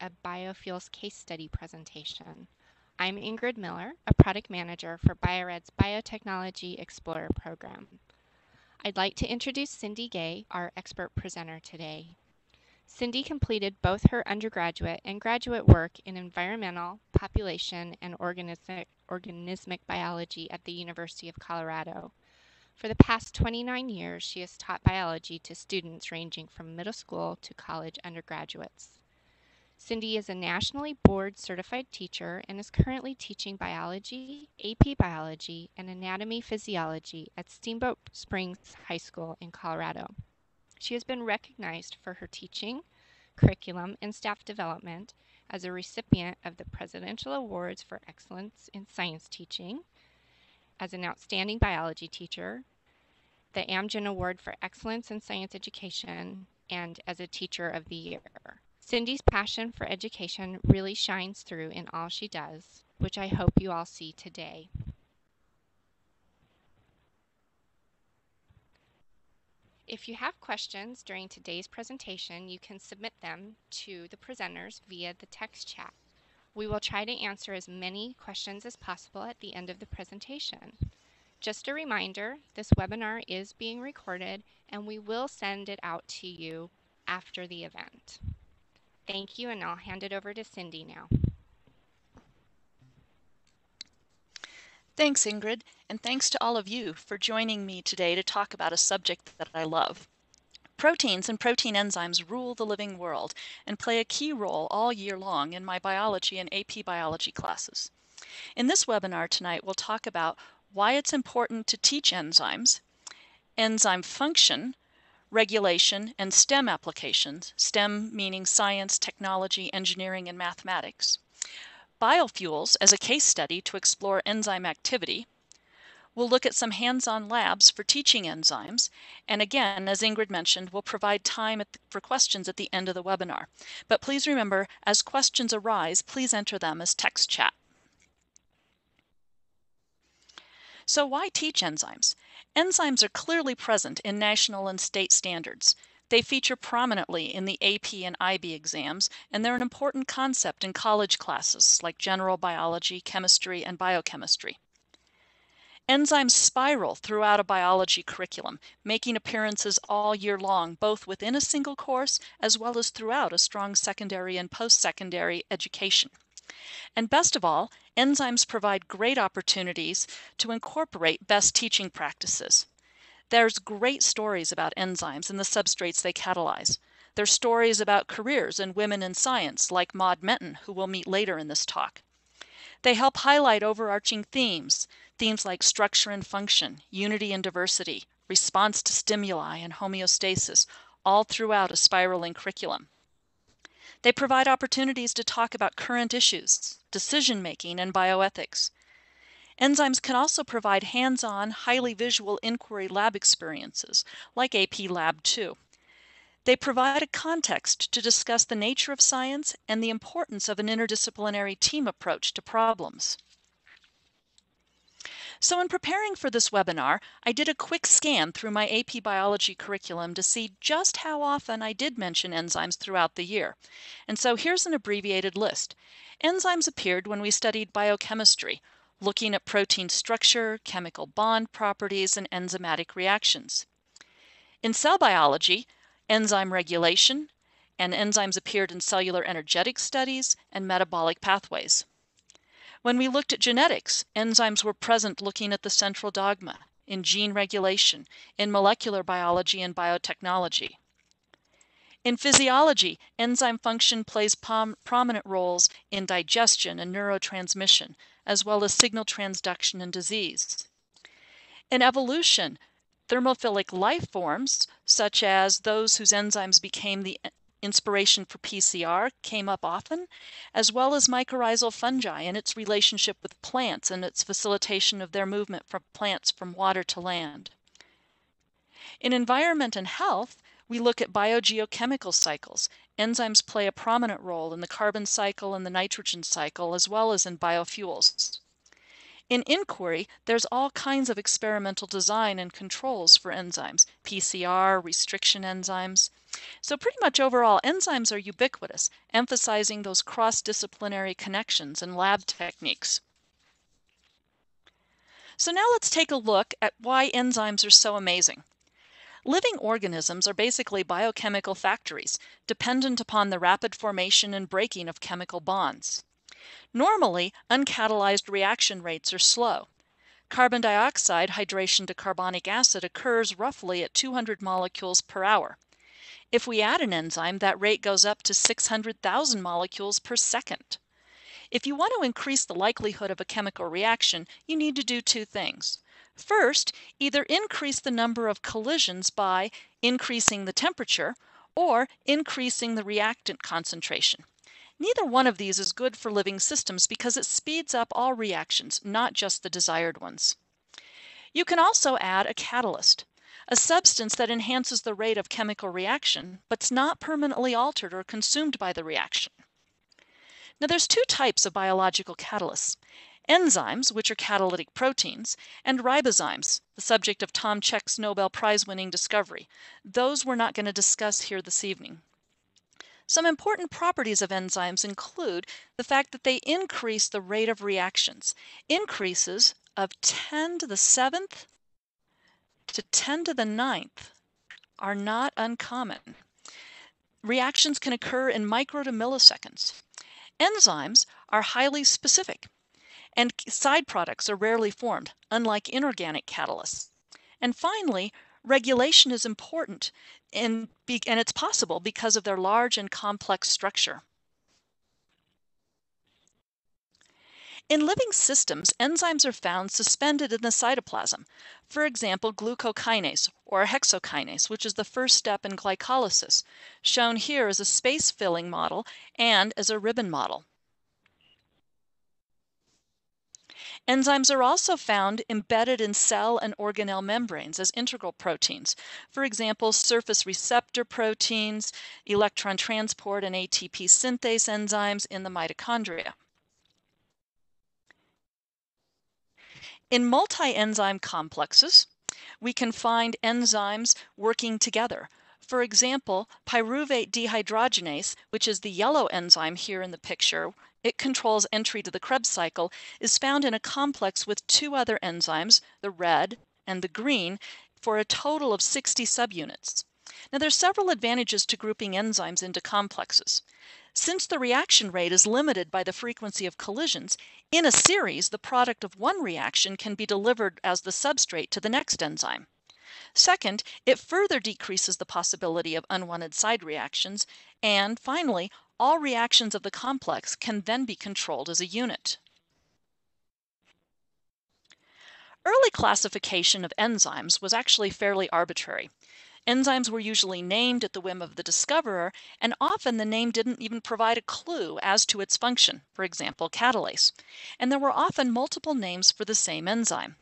a Biofuels case study presentation. I'm Ingrid Miller, a product manager for Biored's Biotechnology Explorer program. I'd like to introduce Cindy Gay, our expert presenter today. Cindy completed both her undergraduate and graduate work in environmental, population, and organismic biology at the University of Colorado. For the past 29 years, she has taught biology to students ranging from middle school to college undergraduates. Cindy is a nationally board certified teacher and is currently teaching biology, AP biology, and anatomy physiology at Steamboat Springs High School in Colorado. She has been recognized for her teaching, curriculum, and staff development as a recipient of the Presidential Awards for Excellence in Science Teaching, as an outstanding biology teacher, the Amgen Award for Excellence in Science Education, and as a Teacher of the Year. Cindy's passion for education really shines through in all she does, which I hope you all see today. If you have questions during today's presentation, you can submit them to the presenters via the text chat. We will try to answer as many questions as possible at the end of the presentation. Just a reminder, this webinar is being recorded and we will send it out to you after the event. Thank you, and I'll hand it over to Cindy now. Thanks, Ingrid, and thanks to all of you for joining me today to talk about a subject that I love. Proteins and protein enzymes rule the living world and play a key role all year long in my biology and AP biology classes. In this webinar tonight, we'll talk about why it's important to teach enzymes, enzyme function, regulation, and STEM applications, STEM meaning science, technology, engineering, and mathematics. Biofuels as a case study to explore enzyme activity. We'll look at some hands-on labs for teaching enzymes, and again, as Ingrid mentioned, we'll provide time for questions at the end of the webinar. But please remember, as questions arise, please enter them as text chat. So why teach enzymes? Enzymes are clearly present in national and state standards. They feature prominently in the AP and IB exams, and they're an important concept in college classes like general biology, chemistry, and biochemistry. Enzymes spiral throughout a biology curriculum, making appearances all year long, both within a single course as well as throughout a strong secondary and post-secondary education. And best of all, enzymes provide great opportunities to incorporate best teaching practices. There's great stories about enzymes and the substrates they catalyze. There's stories about careers and women in science, like Maud Menton, who we'll meet later in this talk. They help highlight overarching themes like structure and function, unity and diversity, response to stimuli, and homeostasis, all throughout a spiraling curriculum. They provide opportunities to talk about current issues, decision-making, and bioethics. Enzymes can also provide hands-on, highly visual inquiry lab experiences, like AP Lab 2. They provide a context to discuss the nature of science and the importance of an interdisciplinary team approach to problems. So in preparing for this webinar, I did a quick scan through my AP biology curriculum to see just how often I did mention enzymes throughout the year. And so here's an abbreviated list. Enzymes appeared when we studied biochemistry, looking at protein structure, chemical bond properties, and enzymatic reactions. In cell biology, enzyme regulation, and enzymes appeared in cellular energetic studies and metabolic pathways. When we looked at genetics, enzymes were present looking at the central dogma, in gene regulation, in molecular biology and biotechnology. In physiology, enzyme function plays prominent roles in digestion and neurotransmission, as well as signal transduction and disease. In evolution, thermophilic life forms, such as those whose enzymes became the inspiration for PCR, came up often, as well as mycorrhizal fungi and its relationship with plants and its facilitation of their movement from plants from water to land. In environment and health, we look at biogeochemical cycles. Enzymes play a prominent role in the carbon cycle and the nitrogen cycle, as well as in biofuels. In inquiry, there's all kinds of experimental design and controls for enzymes, PCR, restriction enzymes. So pretty much overall, enzymes are ubiquitous, emphasizing those cross-disciplinary connections and lab techniques. So now let's take a look at why enzymes are so amazing. Living organisms are basically biochemical factories, dependent upon the rapid formation and breaking of chemical bonds. Normally, uncatalyzed reaction rates are slow. Carbon dioxide hydration to carbonic acid occurs roughly at 200 molecules per hour. If we add an enzyme, that rate goes up to 600,000 molecules per second. If you want to increase the likelihood of a chemical reaction, you need to do two things. First, either increase the number of collisions by increasing the temperature or increasing the reactant concentration. Neither one of these is good for living systems because it speeds up all reactions, not just the desired ones. You can also add a catalyst, a substance that enhances the rate of chemical reaction, but's not permanently altered or consumed by the reaction. Now there's two types of biological catalysts: enzymes, which are catalytic proteins, and ribozymes, the subject of Tom Cech's Nobel Prize-winning discovery. Those we're not going to discuss here this evening. Some important properties of enzymes include the fact that they increase the rate of reactions. Increases of 10 to the 7th to 10 to the 9th are not uncommon. Reactions can occur in micro to milliseconds. Enzymes are highly specific, and side products are rarely formed, unlike inorganic catalysts. And finally, regulation is important, and it's possible because of their large and complex structure. In living systems, enzymes are found suspended in the cytoplasm. For example, glucokinase or hexokinase, which is the first step in glycolysis, shown here as a space-filling model and as a ribbon model. Enzymes are also found embedded in cell and organelle membranes as integral proteins. For example, surface receptor proteins, electron transport and ATP synthase enzymes in the mitochondria. In multi-enzyme complexes, we can find enzymes working together. For example, pyruvate dehydrogenase, which is the yellow enzyme here in the picture, it controls entry to the Krebs cycle, is found in a complex with two other enzymes, the red and the green, for a total of 60 subunits. Now, there are several advantages to grouping enzymes into complexes. Since the reaction rate is limited by the frequency of collisions, in a series, the product of one reaction can be delivered as the substrate to the next enzyme. Second, it further decreases the possibility of unwanted side reactions. And finally, all reactions of the complex can then be controlled as a unit. Early classification of enzymes was actually fairly arbitrary. Enzymes were usually named at the whim of the discoverer, and often the name didn't even provide a clue as to its function, for example, catalase. And there were often multiple names for the same enzyme.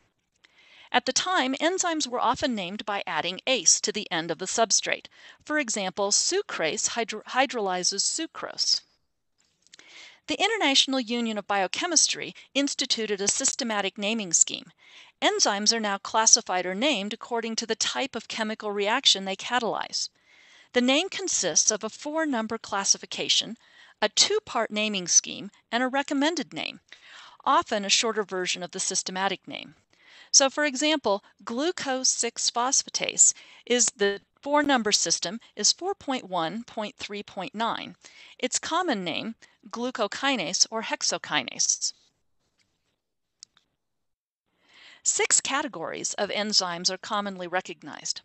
At the time, enzymes were often named by adding ase to the end of the substrate. For example, sucrase hydrolyzes sucrose. The International Union of Biochemistry instituted a systematic naming scheme. Enzymes are now classified or named according to the type of chemical reaction they catalyze. The name consists of a 4-number classification, a 2-part naming scheme, and a recommended name, often a shorter version of the systematic name. So for example, glucose 6-phosphatase is the 4-number system is 4.1.3.9. Its common name, glucokinase or hexokinase. 6 categories of enzymes are commonly recognized.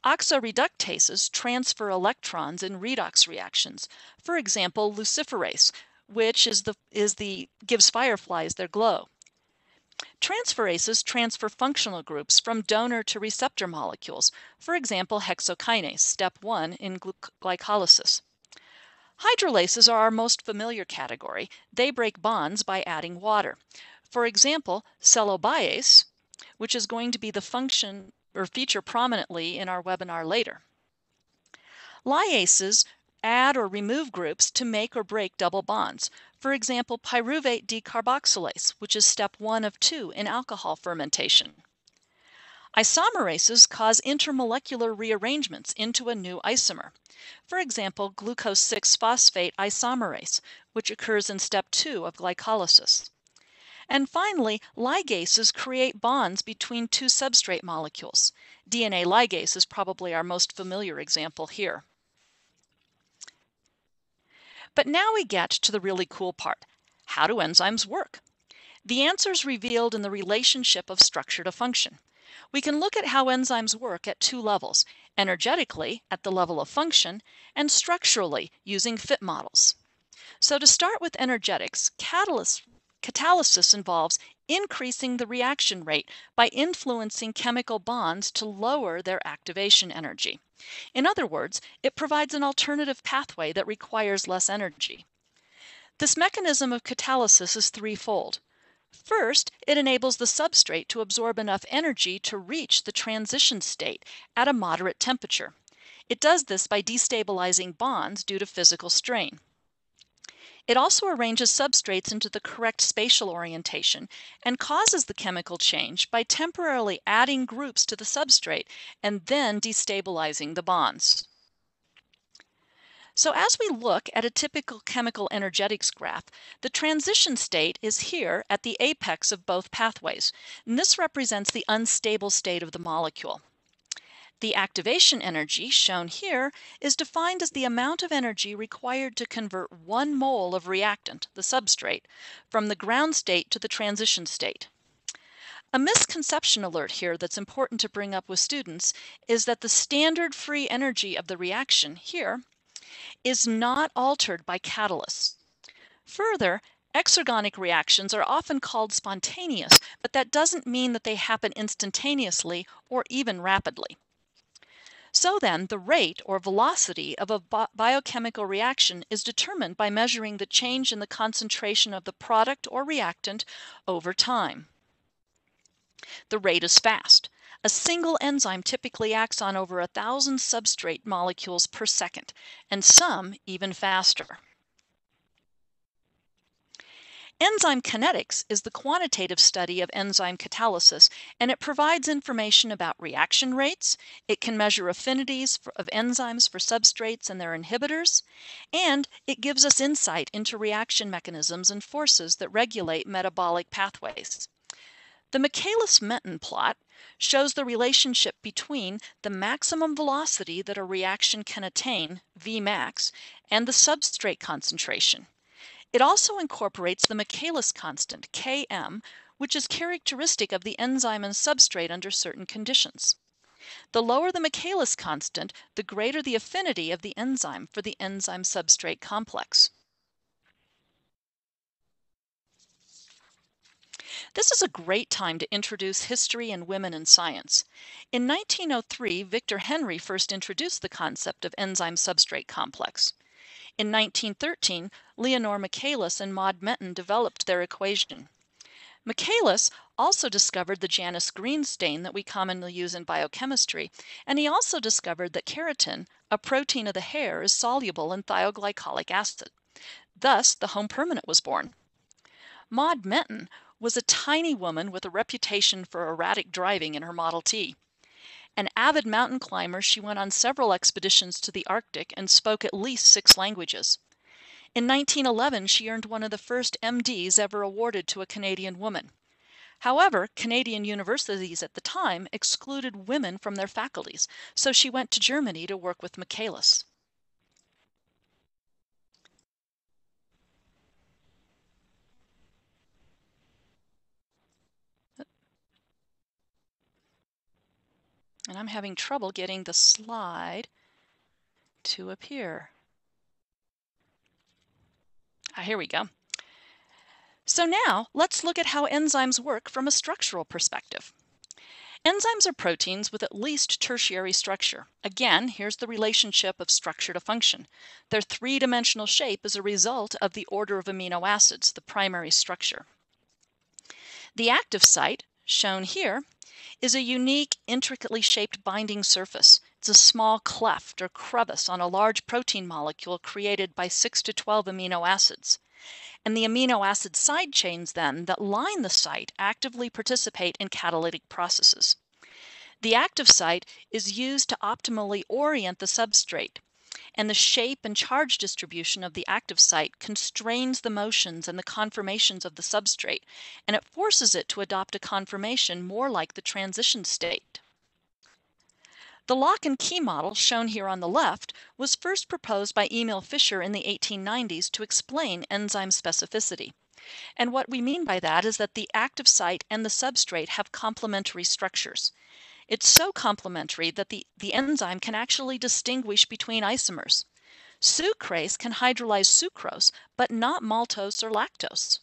Oxoreductases transfer electrons in redox reactions. For example, luciferase, which gives fireflies their glow. Transferases transfer functional groups from donor to receptor molecules. For example, hexokinase, step 1 in glycolysis. Hydrolases are our most familiar category. They break bonds by adding water. For example, cellobiase, which is going to be the function or feature prominently in our webinar later. Lyases add or remove groups to make or break double bonds. For example, pyruvate decarboxylase, which is step 1 of 2 in alcohol fermentation. Isomerases cause intermolecular rearrangements into a new isomer. For example, glucose 6-phosphate isomerase, which occurs in step 2 of glycolysis. And finally, ligases create bonds between two substrate molecules. DNA ligase is probably our most familiar example here. But now we get to the really cool part. How do enzymes work? The answer is revealed in the relationship of structure to function. We can look at how enzymes work at two levels, energetically at the level of function, and structurally using fit models. So to start with energetics, catalysis involves increasing the reaction rate by influencing chemical bonds to lower their activation energy. In other words, it provides an alternative pathway that requires less energy. This mechanism of catalysis is threefold. First, it enables the substrate to absorb enough energy to reach the transition state at a moderate temperature. It does this by destabilizing bonds due to physical strain. It also arranges substrates into the correct spatial orientation and causes the chemical change by temporarily adding groups to the substrate and then destabilizing the bonds. So as we look at a typical chemical energetics graph, the transition state is here at the apex of both pathways, and this represents the unstable state of the molecule. The activation energy, shown here, is defined as the amount of energy required to convert 1 mole of reactant, the substrate, from the ground state to the transition state. A misconception alert here that's important to bring up with students is that the standard free energy of the reaction, here, is not altered by catalysts. Further, exergonic reactions are often called spontaneous, but that doesn't mean that they happen instantaneously or even rapidly. So then, the rate or velocity of a biochemical reaction is determined by measuring the change in the concentration of the product or reactant over time. The rate is fast. A single enzyme typically acts on over 1,000 substrate molecules per second, and some even faster. Enzyme kinetics is the quantitative study of enzyme catalysis, and it provides information about reaction rates. It can measure affinities of enzymes for substrates and their inhibitors, and it gives us insight into reaction mechanisms and forces that regulate metabolic pathways. The Michaelis-Menten plot shows the relationship between the maximum velocity that a reaction can attain, Vmax, and the substrate concentration. It also incorporates the Michaelis constant, Km, which is characteristic of the enzyme and substrate under certain conditions. The lower the Michaelis constant, the greater the affinity of the enzyme for the enzyme-substrate complex. This is a great time to introduce history and women in science. In 1903, Victor Henry first introduced the concept of enzyme-substrate complex. In 1913, Leonore Michaelis and Maud Menten developed their equation. Michaelis also discovered the Janus green stain that we commonly use in biochemistry, and he also discovered that keratin, a protein of the hair, is soluble in thioglycolic acid. Thus, the home permanent was born. Maud Menten was a tiny woman with a reputation for erratic driving in her Model T. An avid mountain climber, she went on several expeditions to the Arctic and spoke at least 6 languages. In 1911, she earned one of the first MDs ever awarded to a Canadian woman. However, Canadian universities at the time excluded women from their faculties, so she went to Germany to work with Michaelis. And I'm having trouble getting the slide to appear. Here we go. So now let's look at how enzymes work from a structural perspective. Enzymes are proteins with at least tertiary structure. Again, here's the relationship of structure to function. Their 3-dimensional shape is a result of the order of amino acids, the primary structure. The active site, shown here, is a unique, intricately shaped binding surface. It's a small cleft or crevice on a large protein molecule created by 6 to 12 amino acids. And the amino acid side chains then that line the site actively participate in catalytic processes. The active site is used to optimally orient the substrate, and the shape and charge distribution of the active site constrains the motions and the conformations of the substrate, and it forces it to adopt a conformation more like the transition state. The lock and key model, shown here on the left, was first proposed by Emil Fischer in the 1890s to explain enzyme specificity. And what we mean by that is that the active site and the substrate have complementary structures. It's so complementary that the enzyme can actually distinguish between isomers. Sucrase can hydrolyze sucrose, but not maltose or lactose.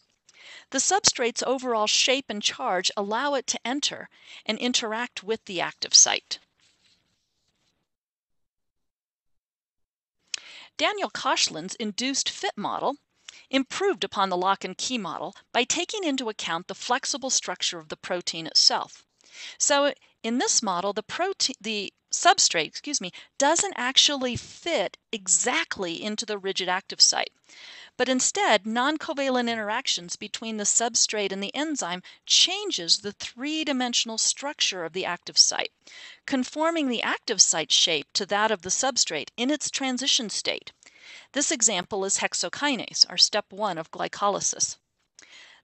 The substrate's overall shape and charge allow it to enter and interact with the active site. Daniel Koshland's induced fit model improved upon the lock and key model by taking into account the flexible structure of the protein itself. So in this model, the substrate, doesn't actually fit exactly into the rigid active site, but instead non-covalent interactions between the substrate and the enzyme changes the three-dimensional structure of the active site, conforming the active site shape to that of the substrate in its transition state. This example is hexokinase, or step 1 of glycolysis.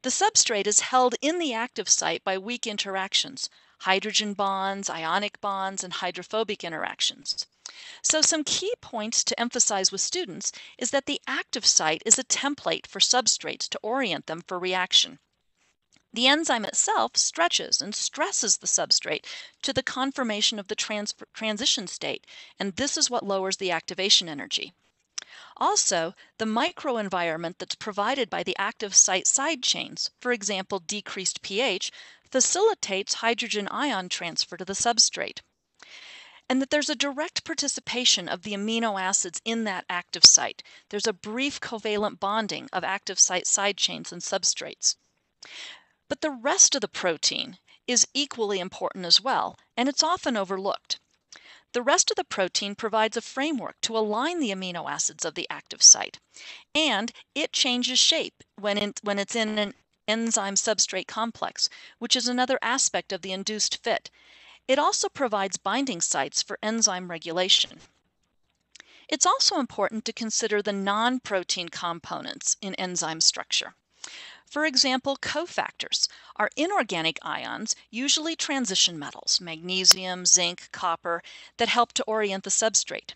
The substrate is held in the active site by weak interactions, hydrogen bonds, ionic bonds, and hydrophobic interactions. So some key points to emphasize with students is that the active site is a template for substrates to orient them for reaction. The enzyme itself stretches and stresses the substrate to the conformation of the transition state, and this is what lowers the activation energy. Also, the microenvironment that's provided by the active site side chains, for example, decreased pH, facilitates hydrogen ion transfer to the substrate. And that there's a direct participation of the amino acids in that active site. There's a brief covalent bonding of active site side chains and substrates. But the rest of the protein is equally important as well, and it's often overlooked. The rest of the protein provides a framework to align the amino acids of the active site, and it changes shape when it's in an enzyme substrate complex, which is another aspect of the induced fit. It also provides binding sites for enzyme regulation. It's also important to consider the non-protein components in enzyme structure. For example, cofactors are inorganic ions, usually transition metals, magnesium, zinc, copper, that help to orient the substrate.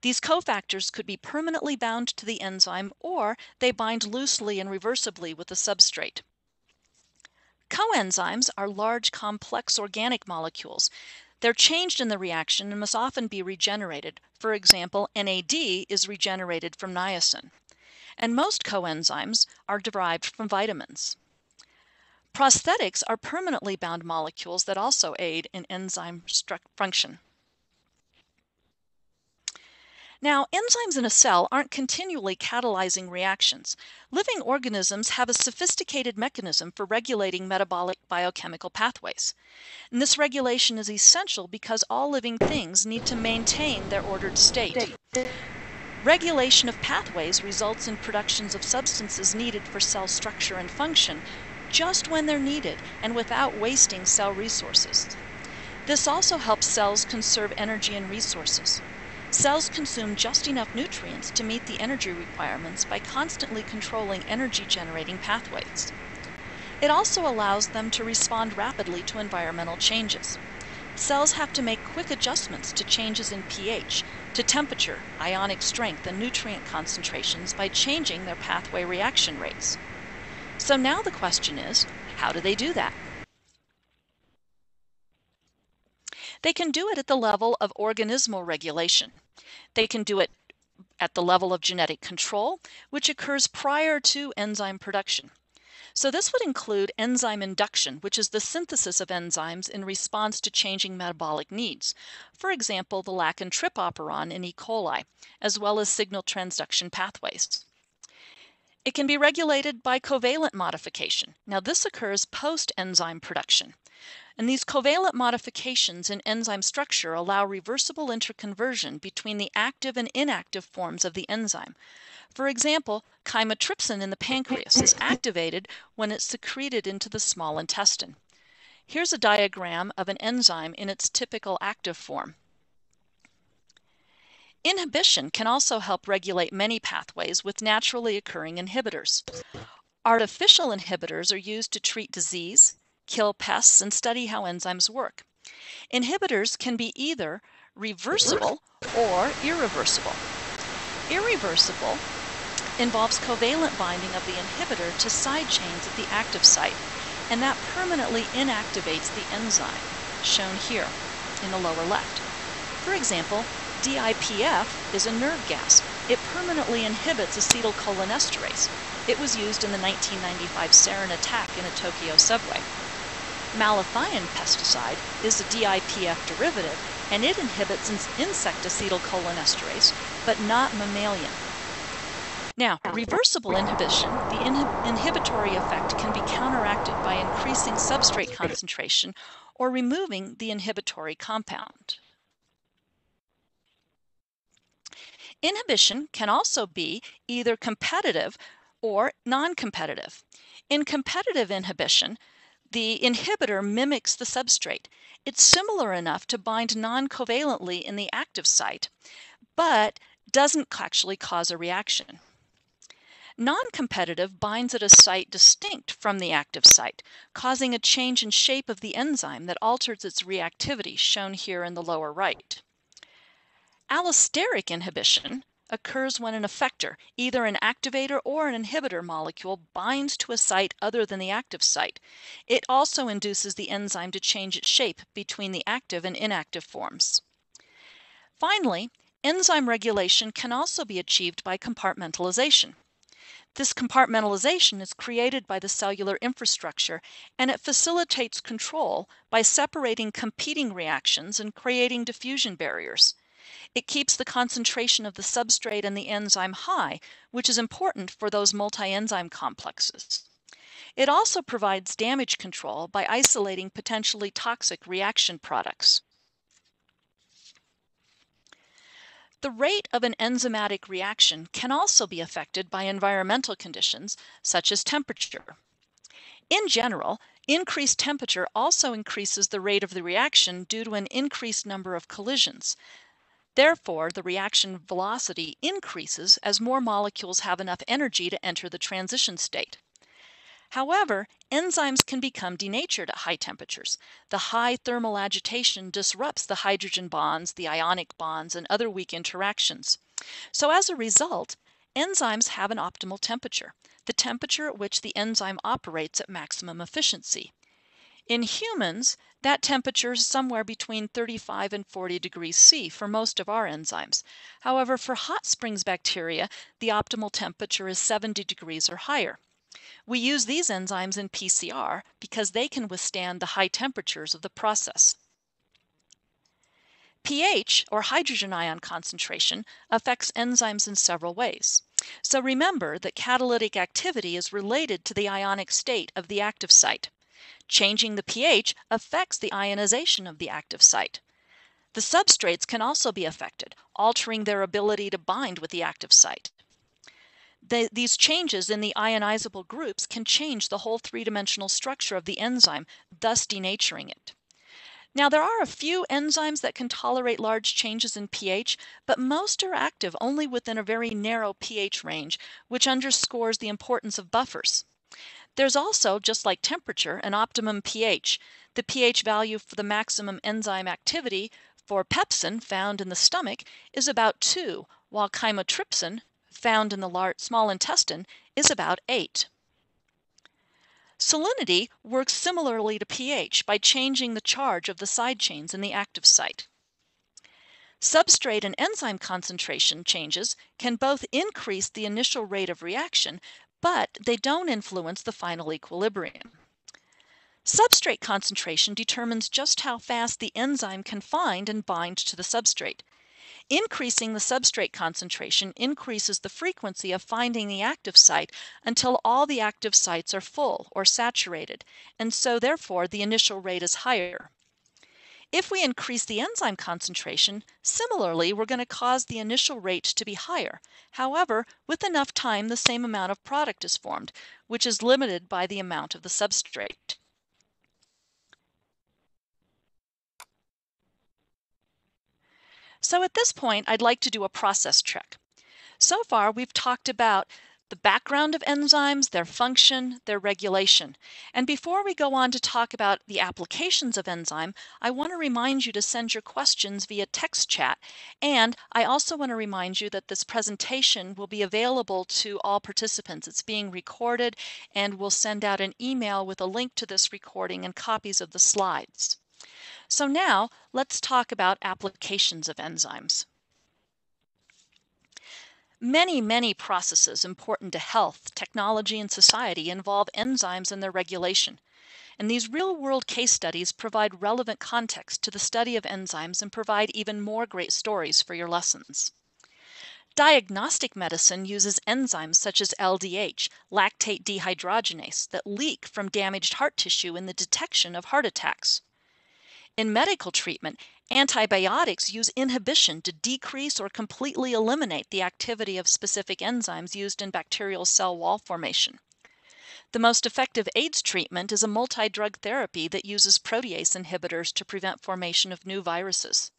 These cofactors could be permanently bound to the enzyme, or they bind loosely and reversibly with the substrate. Coenzymes are large, complex organic molecules. They're changed in the reaction and must often be regenerated. For example, NAD is regenerated from niacin. And most coenzymes are derived from vitamins. Prosthetics are permanently bound molecules that also aid in enzyme function. Now, enzymes in a cell aren't continually catalyzing reactions. Living organisms have a sophisticated mechanism for regulating metabolic biochemical pathways. And this regulation is essential because all living things need to maintain their ordered state. Regulation of pathways results in productions of substances needed for cell structure and function just when they're needed and without wasting cell resources. This also helps cells conserve energy and resources. Cells consume just enough nutrients to meet the energy requirements by constantly controlling energy-generating pathways. It also allows them to respond rapidly to environmental changes. Cells have to make quick adjustments to changes in pH, to temperature, ionic strength, and nutrient concentrations by changing their pathway reaction rates. So now the question is, how do they do that? They can do it at the level of organismal regulation. They can do it at the level of genetic control, which occurs prior to enzyme production. So this would include enzyme induction, which is the synthesis of enzymes in response to changing metabolic needs. For example, the lac and trip operon in E. coli, as well as signal transduction pathways. It can be regulated by covalent modification. Now this occurs post-enzyme production. And these covalent modifications in enzyme structure allow reversible interconversion between the active and inactive forms of the enzyme. For example, chymotrypsin in the pancreas is activated when it's secreted into the small intestine. Here's a diagram of an enzyme in its typical active form. Inhibition can also help regulate many pathways with naturally occurring inhibitors. Artificial inhibitors are used to treat disease, kill pests, and study how enzymes work. Inhibitors can be either reversible or irreversible. Irreversible involves covalent binding of the inhibitor to side chains at the active site, and that permanently inactivates the enzyme, shown here in the lower left. For example, DIPF is a nerve gas. It permanently inhibits acetylcholinesterase. It was used in the 1995 sarin attack in a Tokyo subway. Malathion pesticide is a DIPF derivative, and it inhibits insect acetylcholinesterase, but not mammalian. Now, reversible inhibition, the inhibitory effect can be counteracted by increasing substrate concentration or removing the inhibitory compound. Inhibition can also be either competitive or non-competitive. In competitive inhibition, the inhibitor mimics the substrate. It's similar enough to bind non-covalently in the active site, but doesn't actually cause a reaction. Non-competitive binds at a site distinct from the active site, causing a change in shape of the enzyme that alters its reactivity, shown here in the lower right. Allosteric inhibition occurs when an effector, either an activator or an inhibitor molecule, binds to a site other than the active site. It also induces the enzyme to change its shape between the active and inactive forms. Finally, enzyme regulation can also be achieved by compartmentalization. This compartmentalization is created by the cellular infrastructure, and it facilitates control by separating competing reactions and creating diffusion barriers. It keeps the concentration of the substrate and the enzyme high, which is important for those multi-enzyme complexes. It also provides damage control by isolating potentially toxic reaction products. The rate of an enzymatic reaction can also be affected by environmental conditions, such as temperature. In general, increased temperature also increases the rate of the reaction due to an increased number of collisions. Therefore, the reaction velocity increases as more molecules have enough energy to enter the transition state. However, enzymes can become denatured at high temperatures. The high thermal agitation disrupts the hydrogen bonds, the ionic bonds, and other weak interactions. So as a result, enzymes have an optimal temperature, the temperature at which the enzyme operates at maximum efficiency. In humans, that temperature is somewhere between 35 and 40 degrees C for most of our enzymes. However, for hot springs bacteria, the optimal temperature is 70 degrees or higher. We use these enzymes in PCR because they can withstand the high temperatures of the process. pH, or hydrogen ion concentration, affects enzymes in several ways. So remember that catalytic activity is related to the ionic state of the active site. Changing the pH affects the ionization of the active site. The substrates can also be affected, altering their ability to bind with the active site. These changes in the ionizable groups can change the whole three-dimensional structure of the enzyme, thus denaturing it. Now, there are a few enzymes that can tolerate large changes in pH, but most are active only within a very narrow pH range, which underscores the importance of buffers. There's also, just like temperature, an optimum pH. The pH value for the maximum enzyme activity for pepsin, found in the stomach, is about 2, while chymotrypsin, found in the small intestine, is about 8. Salinity works similarly to pH by changing the charge of the side chains in the active site. Substrate and enzyme concentration changes can both increase the initial rate of reaction, but they don't influence the final equilibrium. Substrate concentration determines just how fast the enzyme can find and bind to the substrate. Increasing the substrate concentration increases the frequency of finding the active site until all the active sites are full or saturated, and so therefore the initial rate is higher. If we increase the enzyme concentration, similarly, we're going to cause the initial rate to be higher. However, with enough time, the same amount of product is formed, which is limited by the amount of the substrate. So at this point, I'd like to do a process check. So far, we've talked about the background of enzymes, their function, their regulation. And before we go on to talk about the applications of enzyme, I want to remind you to send your questions via text chat. And I also want to remind you that this presentation will be available to all participants. It's being recorded, and we'll send out an email with a link to this recording and copies of the slides. So now let's talk about applications of enzymes. Many processes important to health, technology, and society involve enzymes and their regulation. And these real-world case studies provide relevant context to the study of enzymes and provide even more great stories for your lessons. Diagnostic medicine uses enzymes such as LDH, lactate dehydrogenase, that leak from damaged heart tissue in the detection of heart attacks. In medical treatment, antibiotics use inhibition to decrease or completely eliminate the activity of specific enzymes used in bacterial cell wall formation. The most effective AIDS treatment is a multi-drug therapy that uses protease inhibitors to prevent formation of new viruses.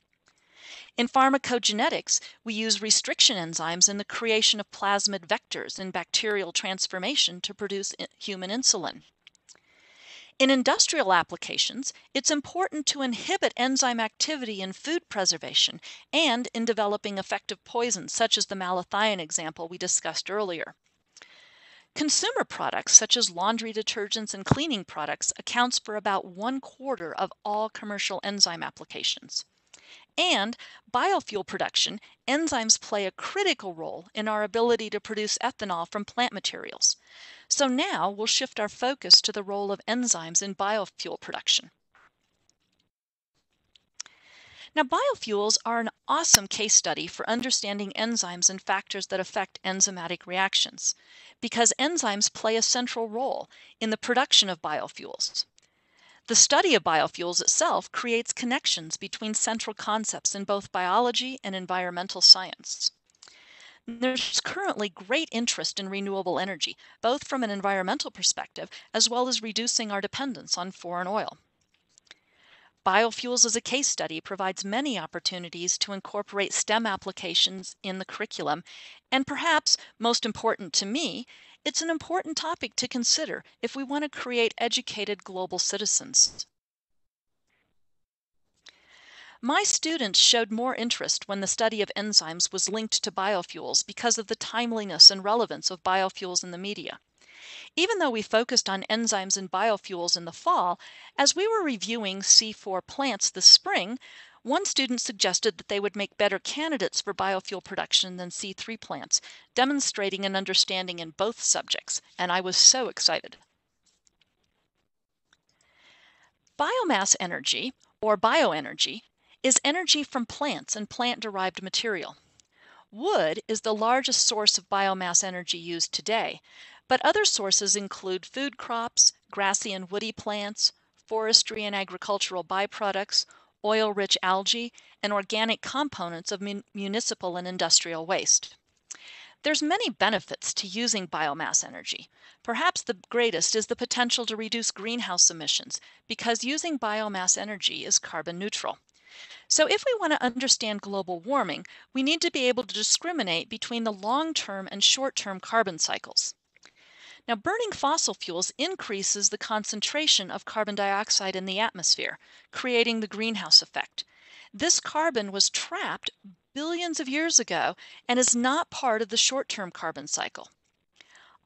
In pharmacogenetics, we use restriction enzymes in the creation of plasmid vectors in bacterial transformation to produce human insulin. In industrial applications, it's important to inhibit enzyme activity in food preservation and in developing effective poisons, such as the malathion example we discussed earlier. Consumer products, such as laundry detergents and cleaning products, accounts for about 1/4 of all commercial enzyme applications. And biofuel production, enzymes play a critical role in our ability to produce ethanol from plant materials. So now we'll shift our focus to the role of enzymes in biofuel production. Now, biofuels are an awesome case study for understanding enzymes and factors that affect enzymatic reactions, because enzymes play a central role in the production of biofuels. The study of biofuels itself creates connections between central concepts in both biology and environmental science. There's currently great interest in renewable energy, both from an environmental perspective as well as reducing our dependence on foreign oil. Biofuels as a case study provides many opportunities to incorporate STEM applications in the curriculum, and perhaps most important to me, it's an important topic to consider if we want to create educated global citizens. My students showed more interest when the study of enzymes was linked to biofuels because of the timeliness and relevance of biofuels in the media. Even though we focused on enzymes and biofuels in the fall, as we were reviewing C4 plants this spring, one student suggested that they would make better candidates for biofuel production than C3 plants, demonstrating an understanding in both subjects, and I was so excited. Biomass energy, or bioenergy, is energy from plants and plant-derived material. Wood is the largest source of biomass energy used today, but other sources include food crops, grassy and woody plants, forestry and agricultural byproducts, oil-rich algae, and organic components of municipal and industrial waste. There's many benefits to using biomass energy. Perhaps the greatest is the potential to reduce greenhouse emissions, because using biomass energy is carbon neutral. So if we want to understand global warming, we need to be able to discriminate between the long-term and short-term carbon cycles. Now, burning fossil fuels increases the concentration of carbon dioxide in the atmosphere, creating the greenhouse effect. This carbon was trapped billions of years ago and is not part of the short-term carbon cycle.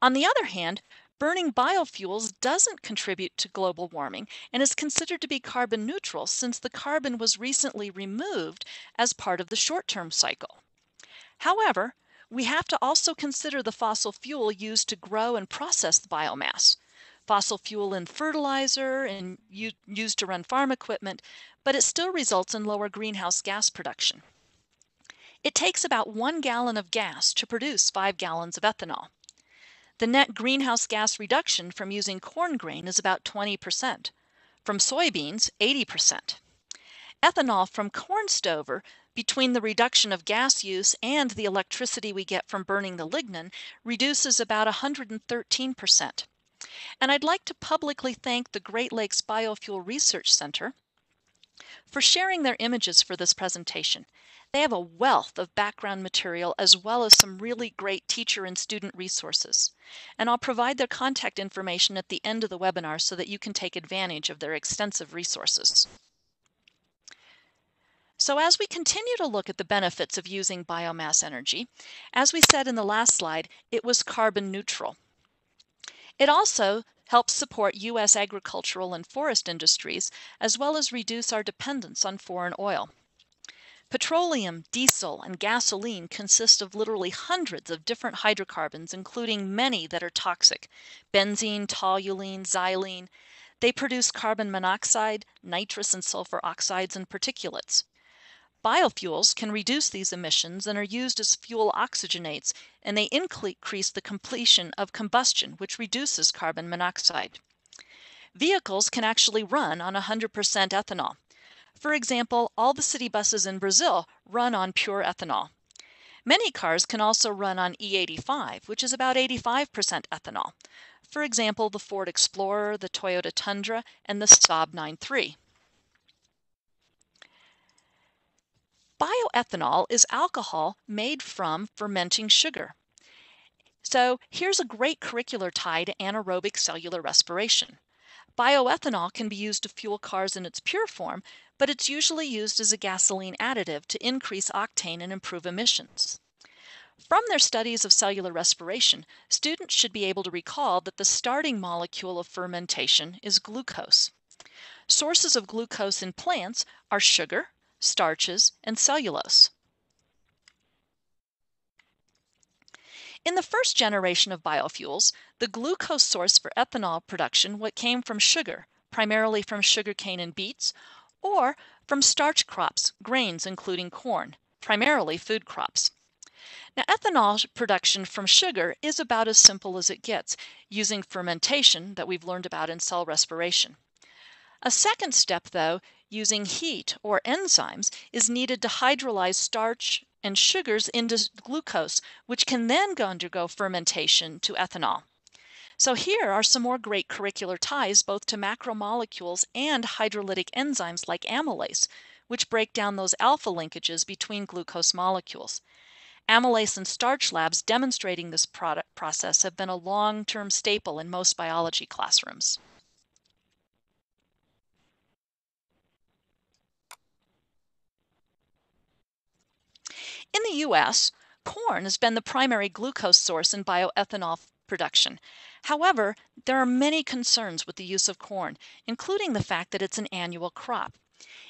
On the other hand, burning biofuels doesn't contribute to global warming and is considered to be carbon neutral since the carbon was recently removed as part of the short-term cycle. However, we have to also consider the fossil fuel used to grow and process the biomass. Fossil fuel in fertilizer and used to run farm equipment, but it still results in lower greenhouse gas production. It takes about 1 gallon of gas to produce 5 gallons of ethanol. The net greenhouse gas reduction from using corn grain is about 20%, from soybeans 80%. Ethanol from corn stover, between the reduction of gas use and the electricity we get from burning the lignin, reduces about 113%. And I'd like to publicly thank the Great Lakes Biofuel Research Center for sharing their images for this presentation. They have a wealth of background material as well as some really great teacher and student resources. And I'll provide their contact information at the end of the webinar so that you can take advantage of their extensive resources. So as we continue to look at the benefits of using biomass energy, as we said in the last slide, it was carbon neutral. It also helps support U.S. agricultural and forest industries, as well as reduce our dependence on foreign oil. Petroleum, diesel, and gasoline consist of literally hundreds of different hydrocarbons, including many that are toxic: benzene, toluene, xylene. They produce carbon monoxide, nitrous and sulfur oxides, and particulates. Biofuels can reduce these emissions and are used as fuel oxygenates, and they increase the completion of combustion, which reduces carbon monoxide. Vehicles can actually run on 100% ethanol. For example, all the city buses in Brazil run on pure ethanol. Many cars can also run on E85, which is about 85% ethanol. For example, the Ford Explorer, the Toyota Tundra, and the Saab 9-3. Bioethanol is alcohol made from fermenting sugar. So here's a great curricular tie to anaerobic cellular respiration. Bioethanol can be used to fuel cars in its pure form, but it's usually used as a gasoline additive to increase octane and improve emissions. From their studies of cellular respiration, students should be able to recall that the starting molecule of fermentation is glucose. Sources of glucose in plants are sugar, starches, and cellulose. In the first generation of biofuels, the glucose source for ethanol production came from sugar, primarily from sugarcane and beets, or from starch crops, grains including corn, primarily food crops. Now, ethanol production from sugar is about as simple as it gets, using fermentation that we've learned about in cell respiration. A second step, though, using heat or enzymes, is needed to hydrolyze starch and sugars into glucose, which can then undergo fermentation to ethanol. So here are some more great curricular ties both to macromolecules and hydrolytic enzymes like amylase, which break down those alpha linkages between glucose molecules. Amylase and starch labs demonstrating this process have been a long-term staple in most biology classrooms. In the U.S., corn has been the primary glucose source in bioethanol production. However, there are many concerns with the use of corn, including the fact that it's an annual crop.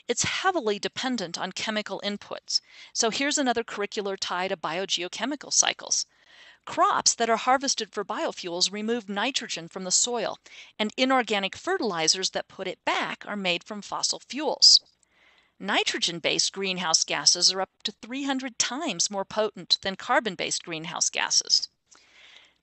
It's heavily dependent on chemical inputs. So here's another curricular tie to biogeochemical cycles. Crops that are harvested for biofuels remove nitrogen from the soil, and inorganic fertilizers that put it back are made from fossil fuels. Nitrogen-based greenhouse gases are up to 300 times more potent than carbon-based greenhouse gases.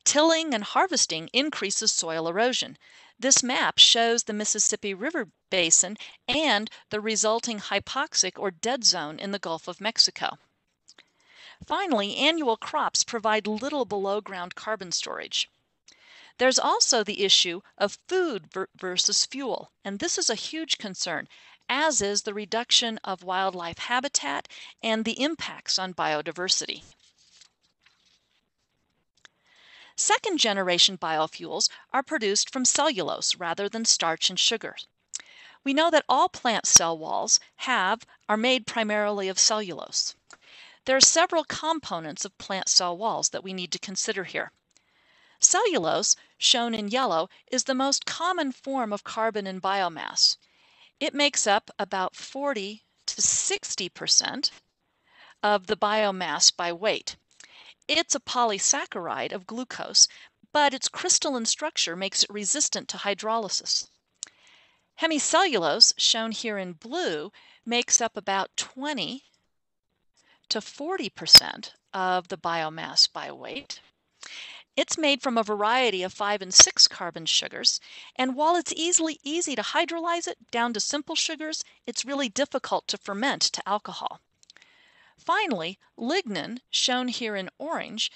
Tilling and harvesting increases soil erosion. This map shows the Mississippi River Basin and the resulting hypoxic or dead zone in the Gulf of Mexico. Finally, annual crops provide little below-ground carbon storage. There's also the issue of food versus fuel, and this is a huge concern, as is the reduction of wildlife habitat and the impacts on biodiversity. Second-generation biofuels are produced from cellulose rather than starch and sugar. We know that all plant cell walls are made primarily of cellulose. There are several components of plant cell walls that we need to consider here. Cellulose, shown in yellow, is the most common form of carbon in biomass. It makes up about 40 to 60% of the biomass by weight. It's a polysaccharide of glucose, but its crystalline structure makes it resistant to hydrolysis. Hemicellulose, shown here in blue, makes up about 20 to 40% of the biomass by weight. It's made from a variety of 5 and 6 carbon sugars, and while it's easy to hydrolyze it down to simple sugars, it's really difficult to ferment to alcohol. Finally, lignin, shown here in orange,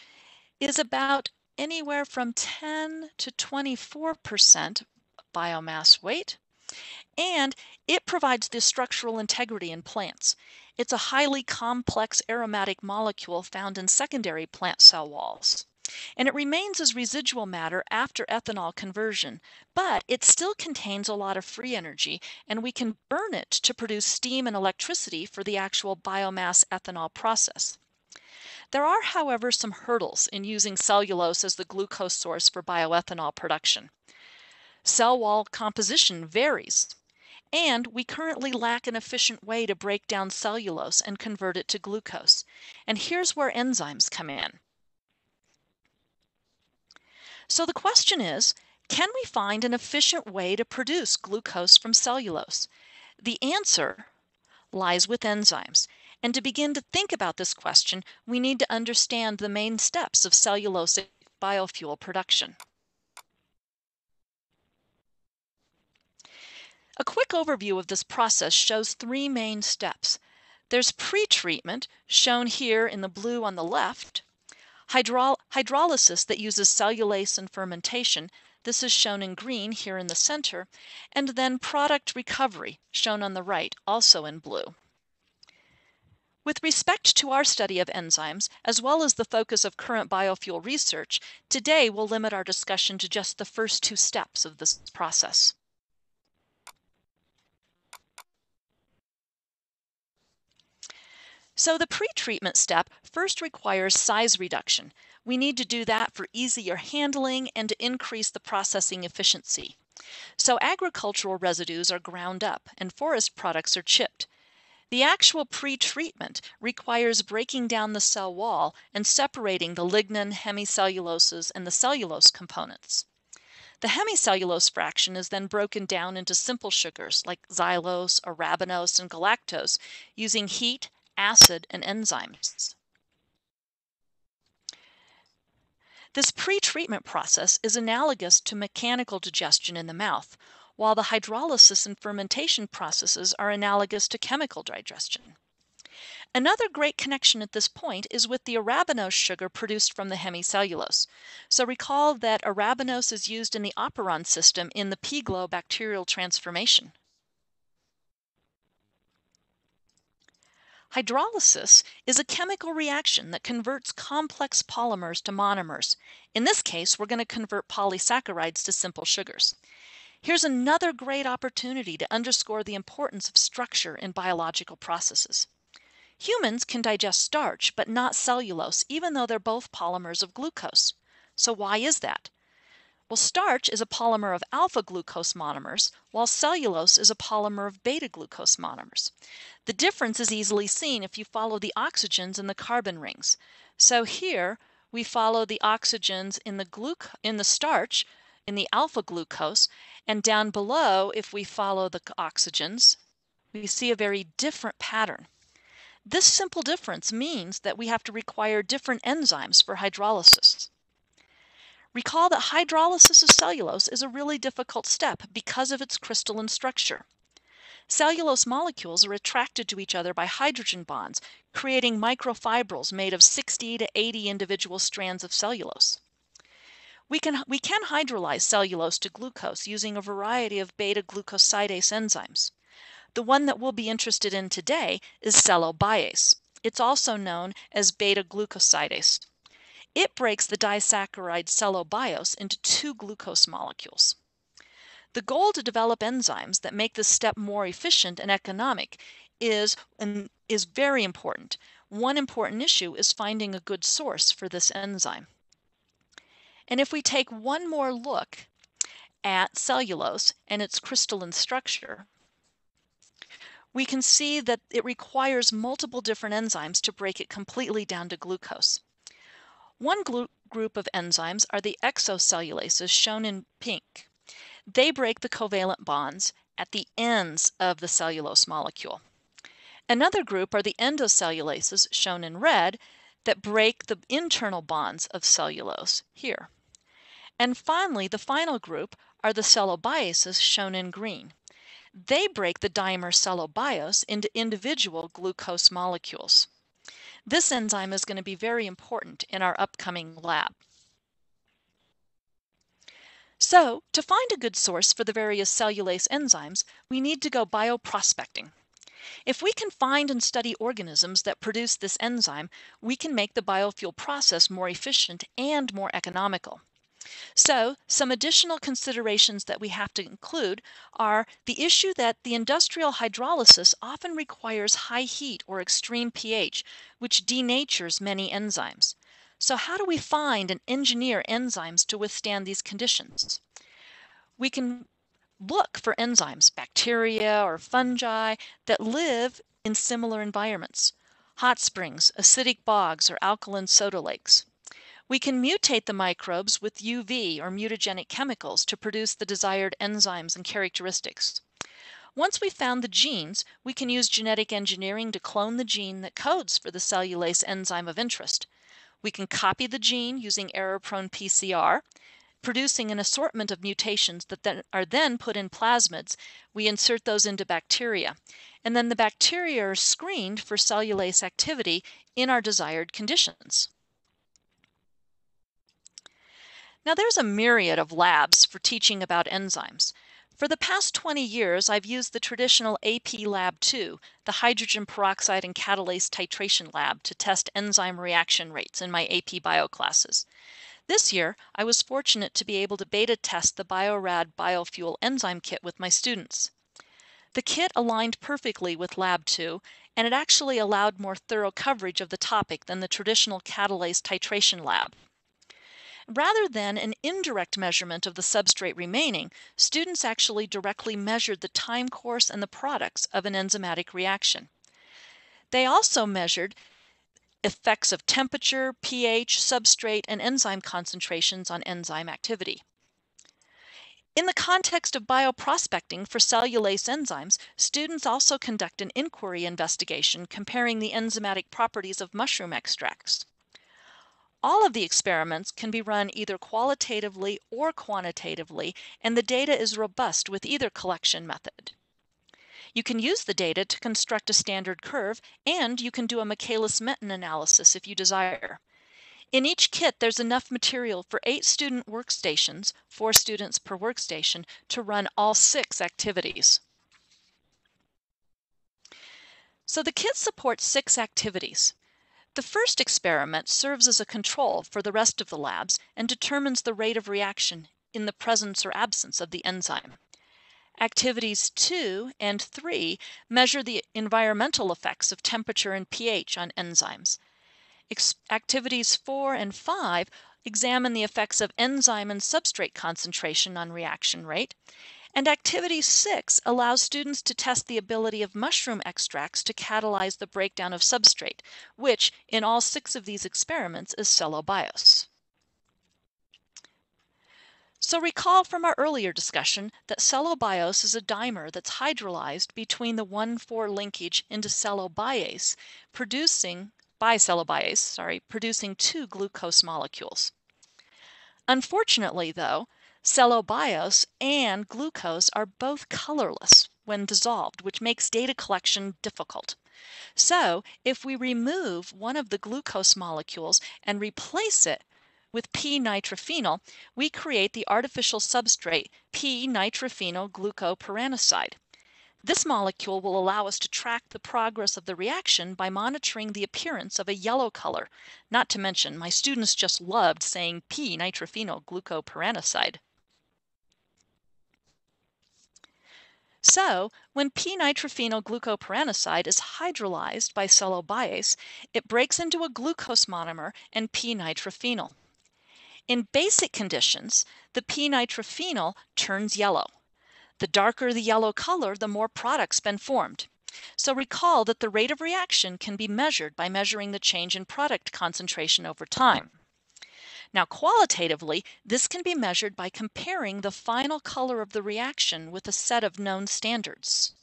is about anywhere from 10 to 24% biomass weight, and it provides the structural integrity in plants. It's a highly complex aromatic molecule found in secondary plant cell walls. And it remains as residual matter after ethanol conversion, but it still contains a lot of free energy, and we can burn it to produce steam and electricity for the actual biomass ethanol process. There are, however, some hurdles in using cellulose as the glucose source for bioethanol production. Cell wall composition varies, and we currently lack an efficient way to break down cellulose and convert it to glucose. And here's where enzymes come in. So the question is, can we find an efficient way to produce glucose from cellulose? The answer lies with enzymes. And to begin to think about this question, we need to understand the main steps of cellulosic biofuel production. A quick overview of this process shows three main steps. There's pre-treatment, shown here in the blue on the left, hydrolysis that uses cellulase and fermentation, this is shown in green here in the center, and then product recovery, shown on the right, also in blue. With respect to our study of enzymes, as well as the focus of current biofuel research, today we'll limit our discussion to just the first two steps of this process. So the pre-treatment step first requires size reduction. We need to do that for easier handling and to increase the processing efficiency. So agricultural residues are ground up and forest products are chipped. The actual pre-treatment requires breaking down the cell wall and separating the lignin, hemicelluloses, and the cellulose components. The hemicellulose fraction is then broken down into simple sugars like xylose, arabinose, and galactose using heat, acid, and enzymes. This pre-treatment process is analogous to mechanical digestion in the mouth, while the hydrolysis and fermentation processes are analogous to chemical digestion. Another great connection at this point is with the arabinose sugar produced from the hemicellulose. So recall that arabinose is used in the operon system in the piglo bacterial transformation. Hydrolysis is a chemical reaction that converts complex polymers to monomers. In this case, we're going to convert polysaccharides to simple sugars. Here's another great opportunity to underscore the importance of structure in biological processes. Humans can digest starch, but not cellulose, even though they're both polymers of glucose. So why is that? Well, starch is a polymer of alpha-glucose monomers, while cellulose is a polymer of beta-glucose monomers. The difference is easily seen if you follow the oxygens in the carbon rings. So here we follow the oxygens in the starch, in the alpha-glucose, and down below, if we follow the oxygens, we see a very different pattern. This simple difference means that we have to require different enzymes for hydrolysis. Recall that hydrolysis of cellulose is a really difficult step because of its crystalline structure. Cellulose molecules are attracted to each other by hydrogen bonds, creating microfibrils made of 60 to 80 individual strands of cellulose. We can hydrolyze cellulose to glucose using a variety of beta-glucosidase enzymes. The one that we'll be interested in today is cellobiase. It's also known as beta-glucosidase. It breaks the disaccharide cellobiose into two glucose molecules. The goal to develop enzymes that make this step more efficient and economic is very important. One important issue is finding a good source for this enzyme. And if we take one more look at cellulose and its crystalline structure, we can see that it requires multiple different enzymes to break it completely down to glucose. One group of enzymes are the exocellulases, shown in pink. They break the covalent bonds at the ends of the cellulose molecule. Another group are the endocellulases, shown in red, that break the internal bonds of cellulose here. And finally, the final group are the cellobiases, shown in green. They break the dimer cellobiose into individual glucose molecules. This enzyme is going to be very important in our upcoming lab. So, to find a good source for the various cellulase enzymes, we need to go bioprospecting. If we can find and study organisms that produce this enzyme, we can make the biofuel process more efficient and more economical. So, some additional considerations that we have to include are the issue that the industrial hydrolysis often requires high heat or extreme pH, which denatures many enzymes. So how do we find and engineer enzymes to withstand these conditions? We can look for enzymes, bacteria or fungi, that live in similar environments, hot springs, acidic bogs, or alkaline soda lakes. We can mutate the microbes with UV or mutagenic chemicals to produce the desired enzymes and characteristics. Once we've found the genes, we can use genetic engineering to clone the gene that codes for the cellulase enzyme of interest. We can copy the gene using error-prone PCR, producing an assortment of mutations that are then put in plasmids. We insert those into bacteria, and then the bacteria are screened for cellulase activity in our desired conditions. Now there's a myriad of labs for teaching about enzymes. For the past 20 years, I've used the traditional AP Lab 2, the hydrogen peroxide and catalase titration lab, to test enzyme reaction rates in my AP Bio classes. This year, I was fortunate to be able to beta test the Biorad Biofuel enzyme kit with my students. The kit aligned perfectly with Lab 2, and it actually allowed more thorough coverage of the topic than the traditional catalase titration lab. Rather than an indirect measurement of the substrate remaining, students actually directly measured the time course and the products of an enzymatic reaction. They also measured effects of temperature, pH, substrate, and enzyme concentrations on enzyme activity. In the context of bioprospecting for cellulase enzymes, students also conduct an inquiry investigation comparing the enzymatic properties of mushroom extracts. All of the experiments can be run either qualitatively or quantitatively, and the data is robust with either collection method. You can use the data to construct a standard curve, and you can do a Michaelis-Menten analysis if you desire. In each kit, there's enough material for 8 student workstations, 4 students per workstation, to run all 6 activities. So the kit supports 6 activities. The first experiment serves as a control for the rest of the labs and determines the rate of reaction in the presence or absence of the enzyme. Activities 2 and 3 measure the environmental effects of temperature and pH on enzymes. Activities 4 and 5 examine the effects of enzyme and substrate concentration on reaction rate. And Activity 6 allows students to test the ability of mushroom extracts to catalyze the breakdown of substrate, which in all 6 of these experiments is cellobiose. So recall from our earlier discussion that cellobiose is a dimer that's hydrolyzed between the 1,4 linkage into cellobiase, producing 2 glucose molecules. Unfortunately, though, cellobiose and glucose are both colorless when dissolved, which makes data collection difficult. So, if we remove one of the glucose molecules and replace it with p-nitrophenol, we create the artificial substrate p-nitrophenol glucopyranoside. This molecule will allow us to track the progress of the reaction by monitoring the appearance of a yellow color. Not to mention, my students just loved saying p-nitrophenol glucopyranoside. So, when p-nitrophenol glucopyranoside is hydrolyzed by cellobiase, it breaks into a glucose monomer and p-nitrophenol. In basic conditions, the p-nitrophenol turns yellow. The darker the yellow color, the more product's been formed. So recall that the rate of reaction can be measured by measuring the change in product concentration over time. Now, qualitatively, this can be measured by comparing the final color of the reaction with a set of known standards.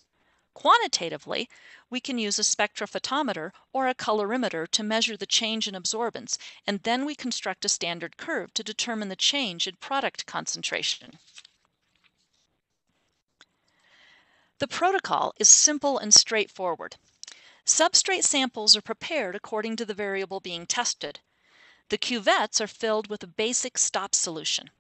Quantitatively, we can use a spectrophotometer or a colorimeter to measure the change in absorbance, and then we construct a standard curve to determine the change in product concentration. The protocol is simple and straightforward. Substrate samples are prepared according to the variable being tested. The cuvettes are filled with a basic stop solution.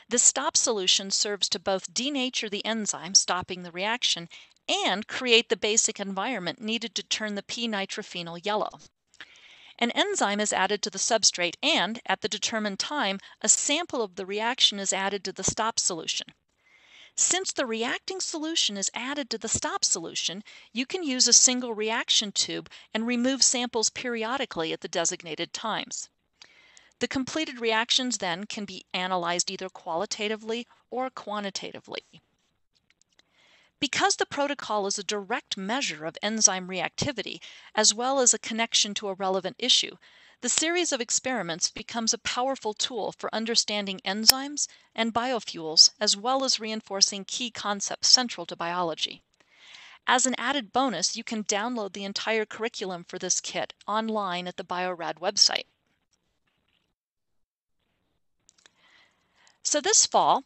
This stop solution serves to both denature the enzyme, stopping the reaction, and create the basic environment needed to turn the p-nitrophenol yellow. An enzyme is added to the substrate and, at the determined time, a sample of the reaction is added to the stop solution. Since the reacting solution is added to the stop solution, you can use a single reaction tube and remove samples periodically at the designated times. The completed reactions then can be analyzed either qualitatively or quantitatively. Because the protocol is a direct measure of enzyme reactivity, as well as a connection to a relevant issue, the series of experiments becomes a powerful tool for understanding enzymes and biofuels, as well as reinforcing key concepts central to biology. As an added bonus, you can download the entire curriculum for this kit online at the Biorad website. So this fall,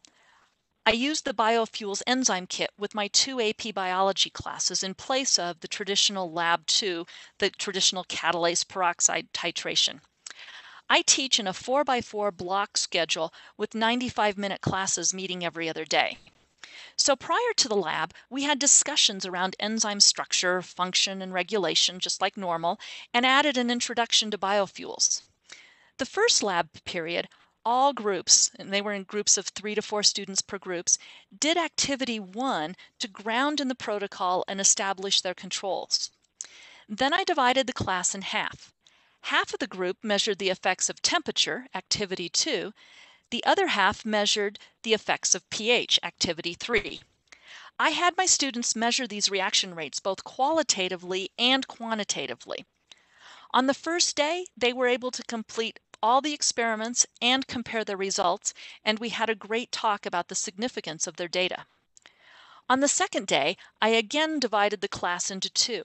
I used the Biofuels enzyme kit with my 2 AP biology classes in place of the traditional Lab 2, the traditional catalase peroxide titration. I teach in a 4x4 block schedule with 95-minute classes meeting every other day. So prior to the lab, we had discussions around enzyme structure, function, and regulation, just like normal, and added an introduction to biofuels. The first lab period, all groups, and they were in groups of 3 to 4 students per groups, did activity 1 to ground in the protocol and establish their controls. Then I divided the class in half. Half of the group measured the effects of temperature, activity 2. The other half measured the effects of pH, activity 3. I had my students measure these reaction rates both qualitatively and quantitatively. On the first day, they were able to complete all the experiments and compare their results, and we had a great talk about the significance of their data. On the second day, I again divided the class into 2.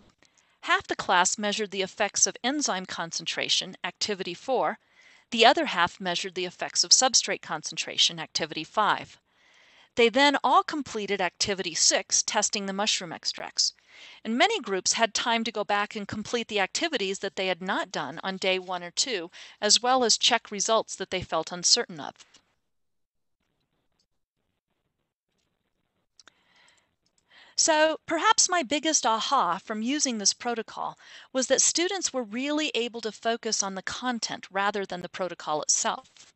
Half the class measured the effects of enzyme concentration, activity 4. The other half measured the effects of substrate concentration, activity 5. They then all completed activity 6, testing the mushroom extracts. And many groups had time to go back and complete the activities that they had not done on day 1 or 2, as well as check results that they felt uncertain of. So perhaps my biggest aha from using this protocol was that students were really able to focus on the content rather than the protocol itself.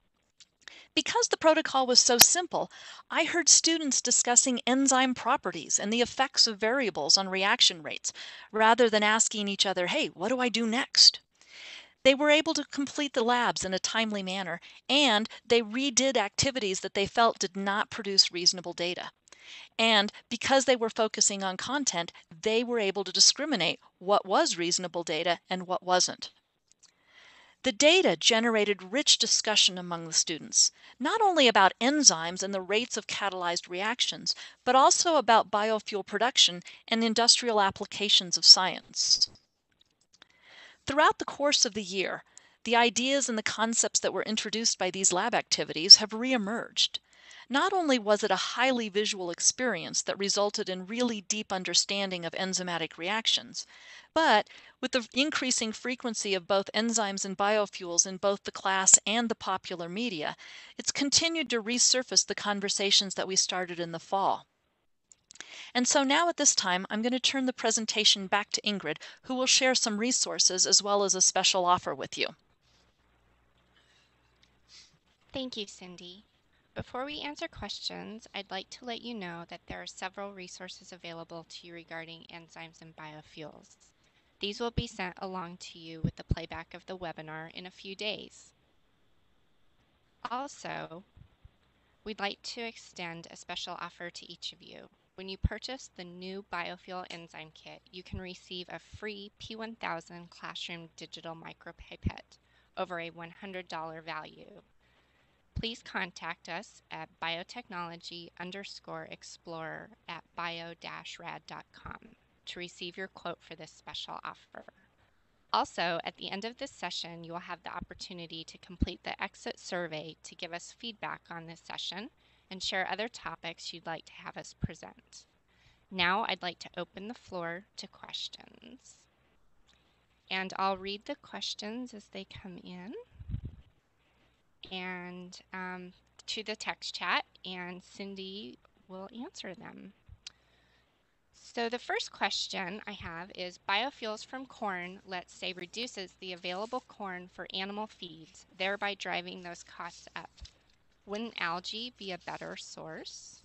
Because the protocol was so simple, I heard students discussing enzyme properties and the effects of variables on reaction rates, rather than asking each other, hey, what do I do next? They were able to complete the labs in a timely manner, and they redid activities that they felt did not produce reasonable data. And because they were focusing on content, they were able to discriminate what was reasonable data and what wasn't. The data generated rich discussion among the students, not only about enzymes and the rates of catalyzed reactions, but also about biofuel production and industrial applications of science. Throughout the course of the year, the ideas and the concepts that were introduced by these lab activities have reemerged. Not only was it a highly visual experience that resulted in really deep understanding of enzymatic reactions, but with the increasing frequency of both enzymes and biofuels in both the class and the popular media, it's continued to resurface the conversations that we started in the fall. And so now at this time, I'm going to turn the presentation back to Ingrid, who will share some resources as well as a special offer with you. Thank you, Cindy. Before we answer questions, I'd like to let you know that there are several resources available to you regarding enzymes and biofuels. These will be sent along to you with the playback of the webinar in a few days. Also, we'd like to extend a special offer to each of you. When you purchase the new Biofuel Enzyme Kit, you can receive a free P1000 Classroom Digital Micropipette over a $100 value. Please contact us at biotechnology_explorer@bio-rad.com to receive your quote for this special offer. Also, at the end of this session, you will have the opportunity to complete the exit survey to give us feedback on this session and share other topics you'd like to have us present. Now I'd like to open the floor to questions. And I'll read the questions as they come in and to the text chat, and Cindy will answer them. So the first question I have is biofuels from corn, let's say, reduces the available corn for animal feeds, thereby driving those costs up. Wouldn't algae be a better source?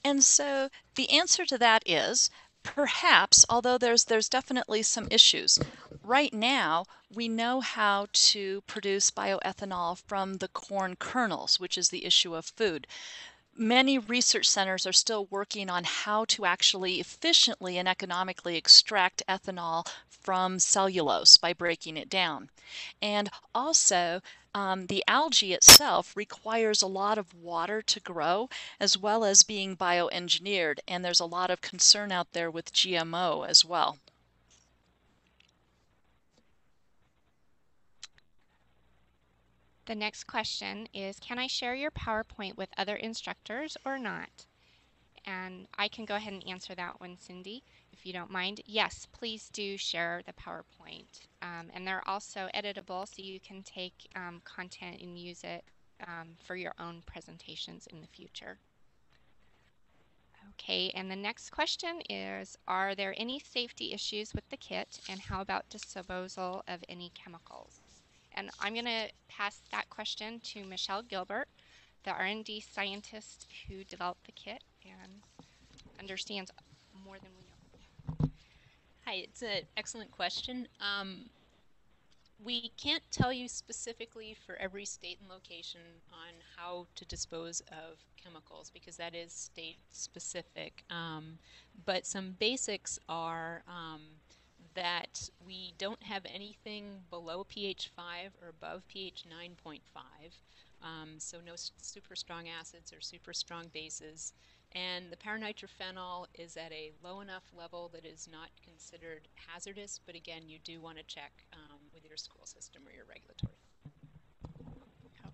And so the answer to that is perhaps, although there's definitely some issues. Right now, we know how to produce bioethanol from the corn kernels, which is the issue of food. Many research centers are still working on how to actually efficiently and economically extract ethanol from cellulose by breaking it down. And also, the algae itself requires a lot of water to grow, as well as being bioengineered, and there's a lot of concern out there with GMO as well. The next question is, can I share your PowerPoint with other instructors or not? And I can go ahead and answer that one, Cindy, if you don't mind. Yes, please do share the PowerPoint. And they're also editable, so you can take content and use it for your own presentations in the future. Okay, and the next question is, are there any safety issues with the kit, and how about disposal of any chemicals? And I'm going to pass that question to Michelle Gilbert, the R&D scientist who developed the kit and understands more than we know. Hi, it's an excellent question. We can't tell you specifically for every state and location on how to dispose of chemicals because that is state specific. But some basics are that we don't have anything below pH 5 or above pH 9.5. So no super strong acids or super strong bases. And the paranitrophenol is at a low enough level that is not considered hazardous, but again, you do want to check with your school system or your regulatory.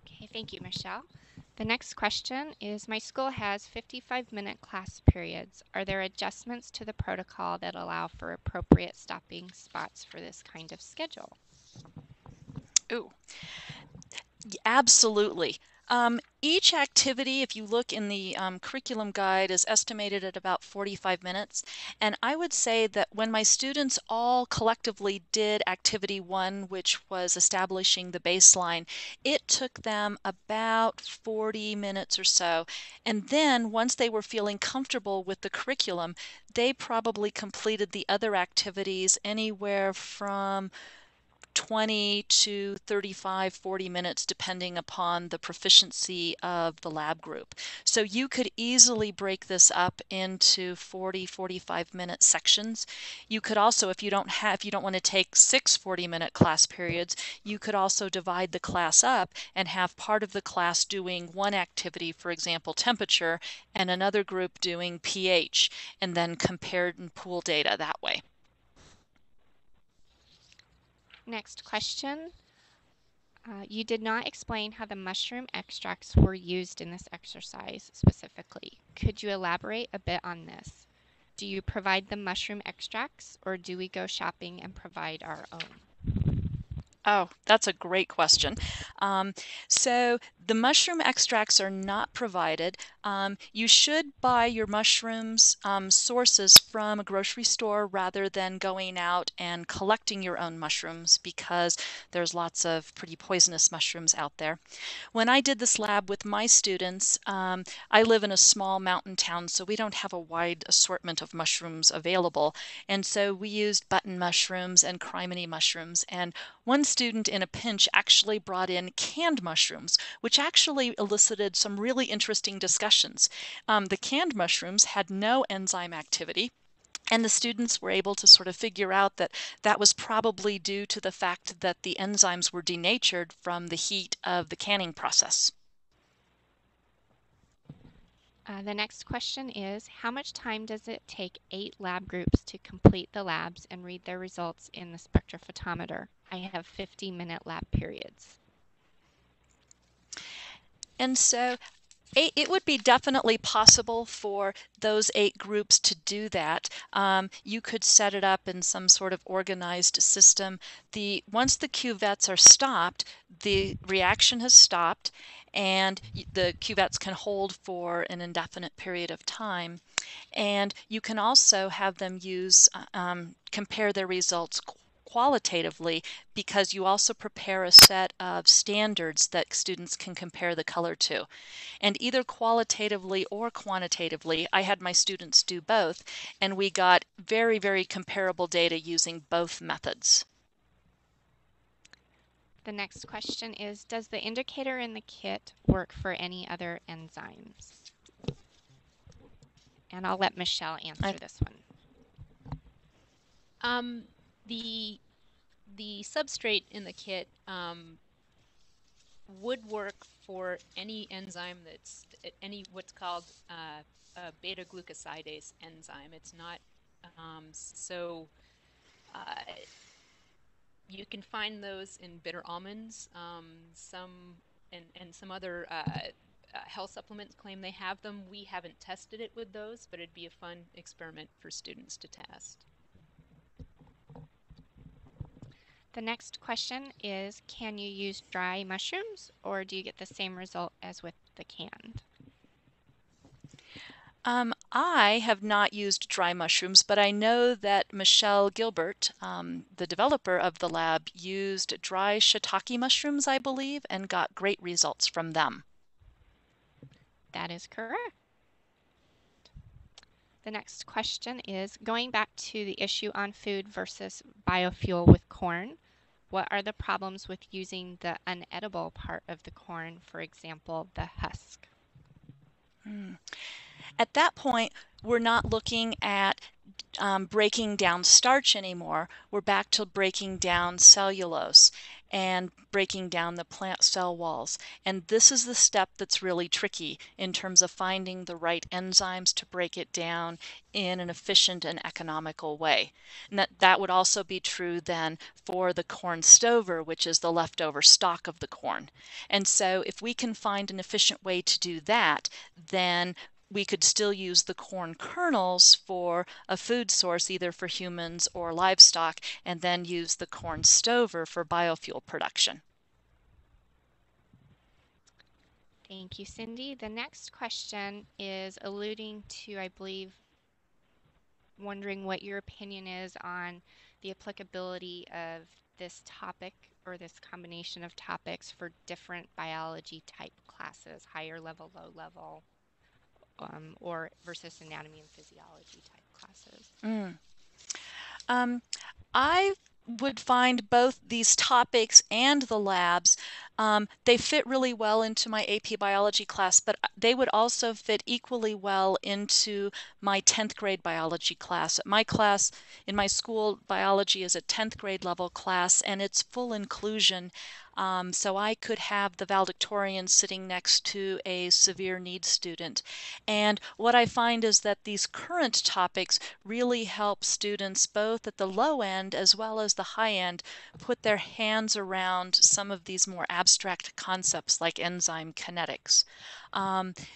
Okay, thank you, Michelle. The next question is, my school has 55-minute class periods. Are there adjustments to the protocol that allow for appropriate stopping spots for this kind of schedule? Ooh. Absolutely. Each activity, if you look in the curriculum guide, is estimated at about 45 minutes. And I would say that when my students all collectively did activity 1, which was establishing the baseline, it took them about 40 minutes or so. And then once they were feeling comfortable with the curriculum, they probably completed the other activities anywhere from 20 to 35, 40 minutes, depending upon the proficiency of the lab group. So you could easily break this up into 40, 45-minute sections. You could also, if you don't want to take 6 40-minute class periods, you could also divide the class up and have part of the class doing one activity, for example, temperature, and another group doing pH, and then compare and pool data that way. Next question. You did not explain how the mushroom extracts were used in this exercise specifically. Could you elaborate a bit on this? Do you provide the mushroom extracts, or do we go shopping and provide our own? Oh, that's a great question. So the mushroom extracts are not provided. You should buy your mushrooms sources from a grocery store rather than going out and collecting your own mushrooms, because there's lots of pretty poisonous mushrooms out there. When I did this lab with my students, I live in a small mountain town, so we don't have a wide assortment of mushrooms available. And so we used button mushrooms and criminy mushrooms. And one student in a pinch actually brought in canned mushrooms, which actually elicited some really interesting discussions. The canned mushrooms had no enzyme activity, and the students were able to sort of figure out that that was probably due to the fact that the enzymes were denatured from the heat of the canning process. The next question is, how much time does it take 8 lab groups to complete the labs and read their results in the spectrophotometer? I have 50-minute lab periods. And so it would be definitely possible for those 8 groups to do that. You could set it up in some sort of organized system. Once the cuvettes are stopped, the reaction has stopped, and the cuvettes can hold for an indefinite period of time. And you can also have them compare their results qualitatively, because you also prepare a set of standards that students can compare the color to. And either qualitatively or quantitatively, I had my students do both, and we got very, very comparable data using both methods. The next question is, does the indicator in the kit work for any other enzymes? And I'll let Michelle answer this one. The substrate in the kit would work for any enzyme that's what's called a beta glucosidase enzyme. It's not you can find those in bitter almonds. Some other health supplements claim they have them. We haven't tested it with those, but it'd be a fun experiment for students to test. The next question is, can you use dry mushrooms, or do you get the same result as with the canned? I have not used dry mushrooms, but I know that Michelle Gilbert, the developer of the lab, used dry shiitake mushrooms, I believe, and got great results from them. That is correct. The next question is, going back to the issue on food versus biofuel with corn, what are the problems with using the unedible part of the corn, for example, the husk? At that point, we're not looking at breaking down starch anymore. We're back to breaking down cellulose and breaking down the plant cell walls. And this is the step that's really tricky in terms of finding the right enzymes to break it down in an efficient and economical way. And that would also be true then for the corn stover, which is the leftover stalk of the corn. And so if we can find an efficient way to do that, then we could still use the corn kernels for a food source, either for humans or livestock, and then use the corn stover for biofuel production. Thank you, Cindy. The next question is alluding to, I believe, wondering what your opinion is on the applicability of this topic or this combination of topics for different biology type classes, higher level, low level, or versus anatomy and physiology type classes. I would find both these topics and the labs, they fit really well into my AP biology class, but they would also fit equally well into my 10th grade biology class. My class in my school, biology is a 10th grade level class, and it's full inclusion. So I could have the valedictorian sitting next to a severe needs student. And what I find is that these current topics really help students both at the low end as well as the high end put their hands around some of these more abstract concepts like enzyme kinetics.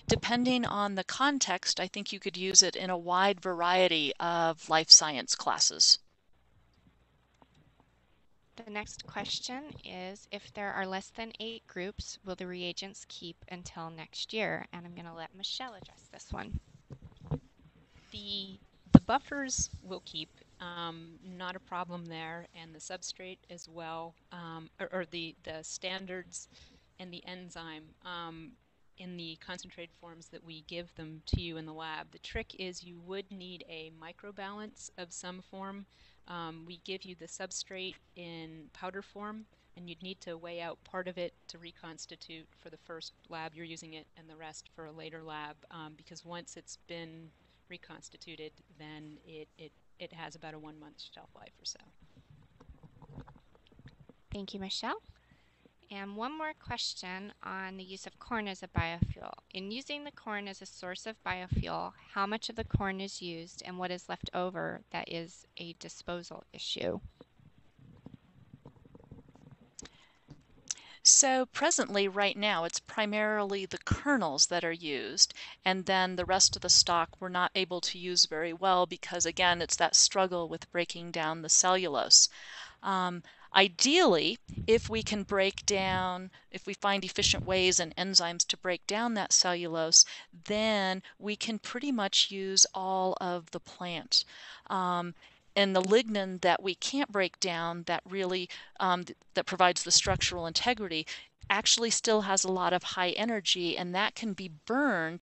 Depending on the context, I think you could use it in a wide variety of life science classes. The next question is, if there are less than 8 groups, will the reagents keep until next year? And I'm going to let Michelle address this one. The buffers will keep, not a problem there, and the substrate as well, or the standards and the enzyme in the concentrated forms that we give them to you in the lab. The trick is you would need a microbalance of some form. We give you the substrate in powder form, and you'd need to weigh out part of it to reconstitute for the first lab you're using it and the rest for a later lab, because once it's been reconstituted, then it has about a 1 month shelf life or so. Thank you, Michelle. And one more question on the use of corn as a biofuel. In using the corn as a source of biofuel, how much of the corn is used and what is left over that is a disposal issue? So presently, right now, it's primarily the kernels that are used, and then the rest of the stock we're not able to use very well because, again, it's that struggle with breaking down the cellulose. Ideally, if we can if we find efficient ways and enzymes to break down that cellulose, then we can pretty much use all of the plant. And the lignin that we can't break down, that really that provides the structural integrity, actually still has a lot of high energy, and that can be burned